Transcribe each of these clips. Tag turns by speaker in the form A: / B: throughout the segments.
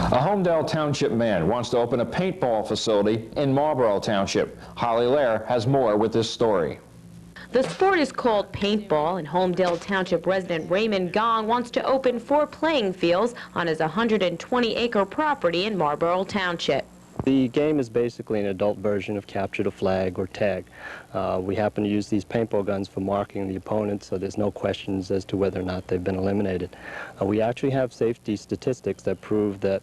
A: A Homedale Township man wants to open a paintball facility in Marlboro Township. Holly Lair has more with this story.
B: The sport is called paintball, and Homedale Township resident Raymond Gong wants to open 4 playing fields on his 120-acre property in Marlboro Township.
C: The game is basically an adult version of capture the flag or tag. We happen to use these paintball guns for marking the opponent, so there's no questions as to whether or not they've been eliminated. We actually have safety statistics that prove that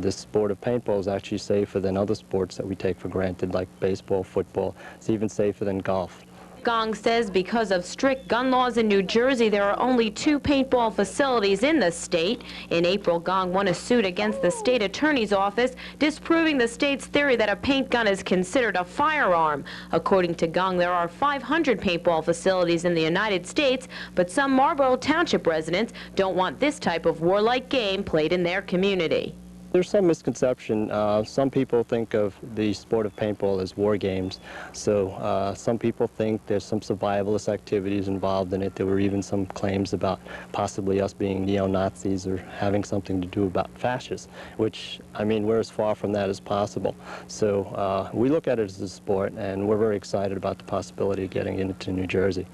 C: this sport of paintball is actually safer than other sports that we take for granted, like baseball, football. It's even safer than golf.
B: Gong says because of strict gun laws in New Jersey, there are only 2 paintball facilities in the state. In April, Gong won a suit against the state attorney's office, disproving the state's theory that a paint gun is considered a firearm. According to Gong, there are 500 paintball facilities in the United States, but some Marlboro Township residents don't want this type of warlike game played in their community.
C: There's some misconception. Some people think of the sport of paintball as war games. So some people think there's some survivalist activities involved in it. There were even some claims about possibly us being neo-Nazis or having something to do about fascists, which, I mean, we're as far from that as possible. So we look at it as a sport, and we're very excited about the possibility of getting into New Jersey.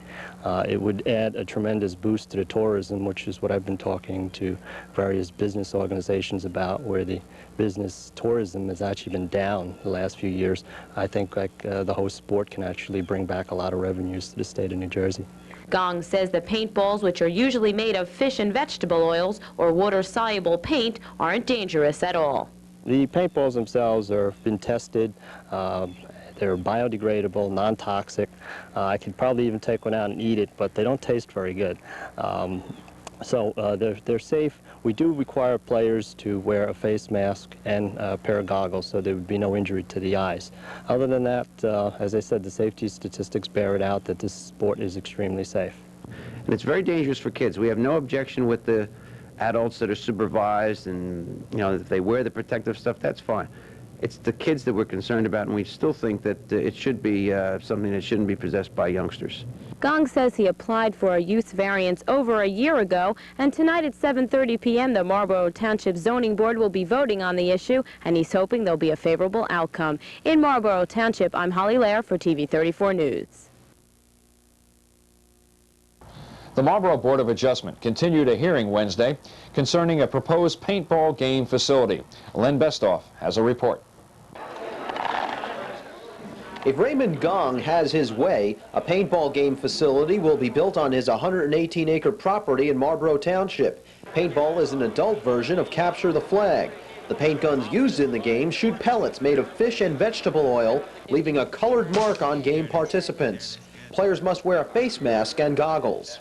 C: It would add a tremendous boost to the tourism, which is what I've been talking to various business organizations about, where the business tourism has actually been down the last few years. I think the host sport can actually bring back a lot of revenues to the state of New Jersey.
B: Gong says the paintballs, which are usually made of fish and vegetable oils or water-soluble paint, aren't dangerous at all.
C: The paintballs themselves have been tested. They're biodegradable, non-toxic. I could probably even take one out and eat it, but they don't taste very good. So they're safe. We do require players to wear a face mask and a pair of goggles, so there would be no injury to the eyes. Other than that, as I said, the safety statistics bear it out that this sport is extremely safe.
D: And it's very dangerous for kids. We have no objection with the adults that are supervised, and if they wear the protective stuff, that's fine. It's the kids that we're concerned about, and we still think that it should be something that shouldn't be possessed by youngsters.
B: Gong says he applied for a use variance over a year ago, and tonight at 7:30 p.m. the Marlboro Township Zoning Board will be voting on the issue, and he's hoping there'll be a favorable outcome. In Marlboro Township, I'm Holly Lair for TV 34 News.
A: The Marlboro Board of Adjustment continued a hearing Wednesday concerning a proposed paintball game facility. Len Bestoff has a report.
E: If Raymond Gong has his way, a paintball game facility will be built on his 118-acre property in Marlboro Township. Paintball is an adult version of Capture the Flag. The paint guns used in the game shoot pellets made of fish and vegetable oil, leaving a colored mark on game participants. Players must wear a face mask and goggles.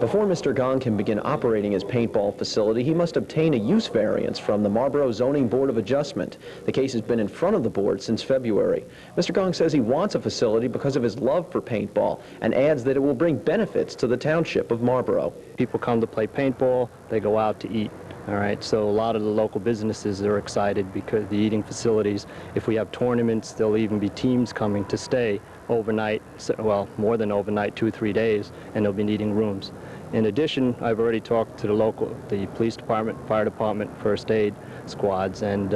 E: Before Mr. Gong can begin operating his paintball facility, he must obtain a use variance from the Marlboro Zoning Board of Adjustment. The case has been in front of the board since February. Mr. Gong says he wants a facility because of his love for paintball and adds that it will bring benefits to the township of Marlboro.
C: People come to play paintball, they go out to eat. All right, so a lot of the local businesses are excited because the eating facilities, if we have tournaments, there'll even be teams coming to stay overnight, well, more than overnight, 2 or 3 days, and they'll be needing rooms. In addition, I've already talked to the police department, fire department, first aid squads, and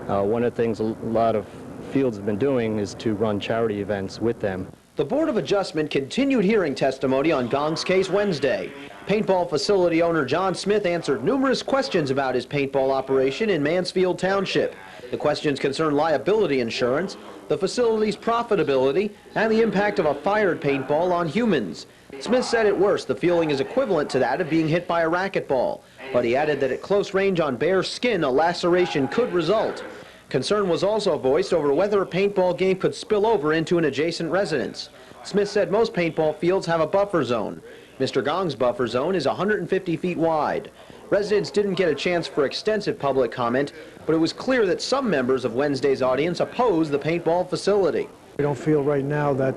C: one of the things a lot of fields have been doing is to run charity events with them.
E: The Board of Adjustment continued hearing testimony on Gong's case Wednesday. Paintball facility owner John Smith answered numerous questions about his paintball operation in Mansfield Township. The questions concern liability insurance, the facility's profitability, and the impact of a fired paintball on humans. Smith said at worst the feeling is equivalent to that of being hit by a racquetball, but he added that at close range on bare skin a laceration could result. Concern was also voiced over whether a paintball game could spill over into an adjacent residence. Smith said most paintball fields have a buffer zone. Mr. Gong's buffer zone is 150 feet wide. Residents didn't get a chance for extensive public comment, but it was clear that some members of Wednesday's audience oppose the paintball facility.
F: We don't feel right now that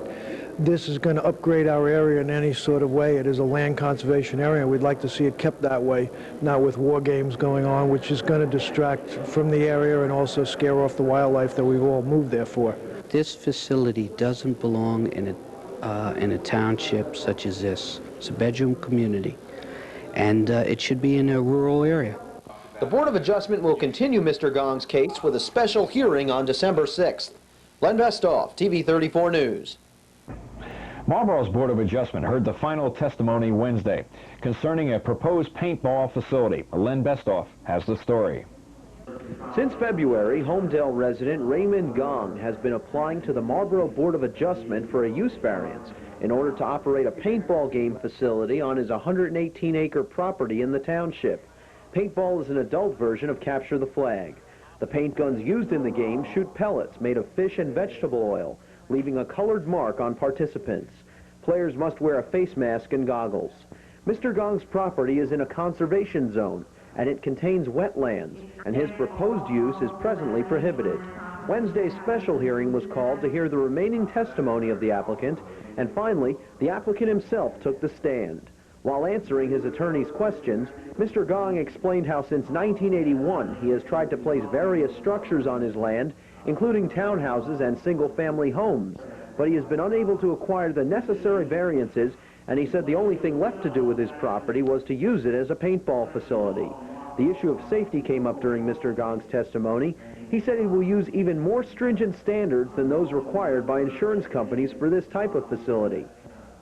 F: this is going to upgrade our area in any sort of way. It is a land conservation area. We'd like to see it kept that way, not with war games going on, which is going to distract from the area and also scare off the wildlife that we've all moved there for.
G: This facility doesn't belong in a township such as this. It's a bedroom community, and it should be in a rural area.
E: The Board of Adjustment will continue Mr. Gong's case with a special hearing on December 6th. Len Vestoff, TV 34 News.
A: Marlboro's Board of Adjustment heard the final testimony Wednesday concerning a proposed paintball facility. Len Vestoff has the story.
E: Since February, Homedale resident Raymond Gong has been applying to the Marlboro Board of Adjustment for a use variance in order to operate a paintball game facility on his 118-acre property in the township. Paintball is an adult version of Capture the Flag. The paint guns used in the game shoot pellets made of fish and vegetable oil, leaving a colored mark on participants. Players must wear a face mask and goggles. Mr. Gong's property is in a conservation zone, and it contains wetlands, and his proposed use is presently prohibited. Wednesday's special hearing was called to hear the remaining testimony of the applicant, and finally, the applicant himself took the stand. While answering his attorney's questions, Mr. Gong explained how since 1981 he has tried to place various structures on his land, including townhouses and single-family homes, but he has been unable to acquire the necessary variances, and he said the only thing left to do with his property was to use it as a paintball facility. The issue of safety came up during Mr. Gong's testimony. He said he will use even more stringent standards than those required by insurance companies for this type of facility.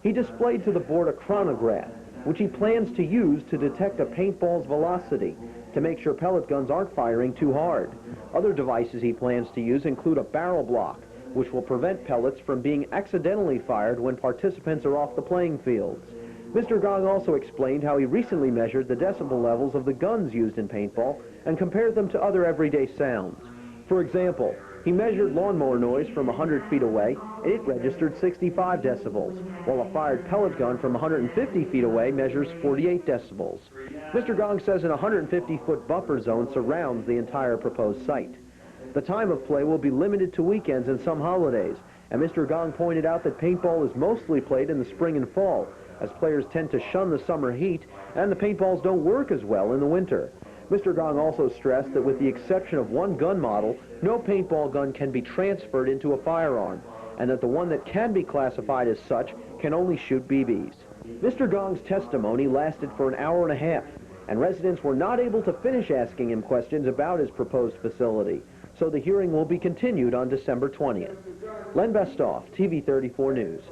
E: He displayed to the board a chronograph, which he plans to use to detect a paintball's velocity, to make sure pellet guns aren't firing too hard. Other devices he plans to use include a barrel block, which will prevent pellets from being accidentally fired when participants are off the playing fields. Mr. Gong also explained how he recently measured the decibel levels of the guns used in paintball and compared them to other everyday sounds. For example, he measured lawnmower noise from 100 feet away, and it registered 65 decibels, while a fired pellet gun from 150 feet away measures 48 decibels. Mr. Gong says an 150-foot buffer zone surrounds the entire proposed site. The time of play will be limited to weekends and some holidays, and Mr. Gong pointed out that paintball is mostly played in the spring and fall, as players tend to shun the summer heat, and the paintballs don't work as well in the winter. Mr. Gong also stressed that with the exception of one gun model, no paintball gun can be transferred into a firearm, and that the one that can be classified as such can only shoot BBs. Mr. Gong's testimony lasted for an hour and a half, and residents were not able to finish asking him questions about his proposed facility, so the hearing will be continued on December 20th. Len Vestoff, TV 34 News.